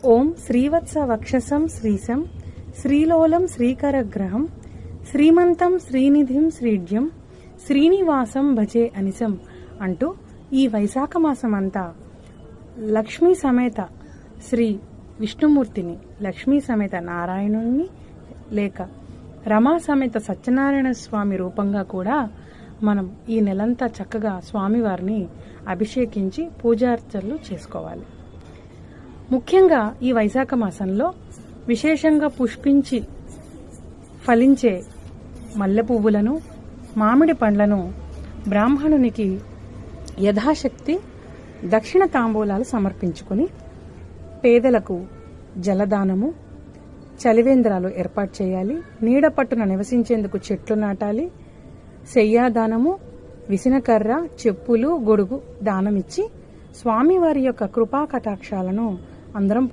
ఓం శ్రీవత్స వక్షసం శ్రీశం శ్రీలోలం శ్రీకరగ్రహం శ్రీమంతం శ్రీనిధిం శ్రీడ్యం శ్రీనివాసం భజే అనిసం అంటూ ఈ వైశాఖ మాసమంతా లక్ష్మీ సమేత శ్రీ విష్ణుమూర్తిని, లక్ష్మీ సమేత నారాయణుని లేక రమా సమేత సత్యనారాయణ స్వామి రూపంగా కూడా మనం ఈ నెలంతా చక్కగా స్వామివారిని అభిషేకించి పూజార్చనలు చేసుకోవాలి. ముఖ్యంగా ఈ వైశాఖ మాసంలో విశేషంగా పుష్పించి ఫలించే మల్లె పువ్వులను, మామిడి పండ్లను బ్రాహ్మణునికి యథాశక్తి దక్షిణ తాంబూలాలు సమర్పించుకొని పేదలకు జలదానము, చలివేంద్రాలు ఏర్పాటు చేయాలి. నీడ పట్టున నివసించేందుకు చెట్లు నాటాలి. శయ్యాదానము, విసినకర్ర, చెప్పులు, గొడుగు దానమిచ్చి స్వామివారి యొక్క కృపా కటాక్షాలను అందరం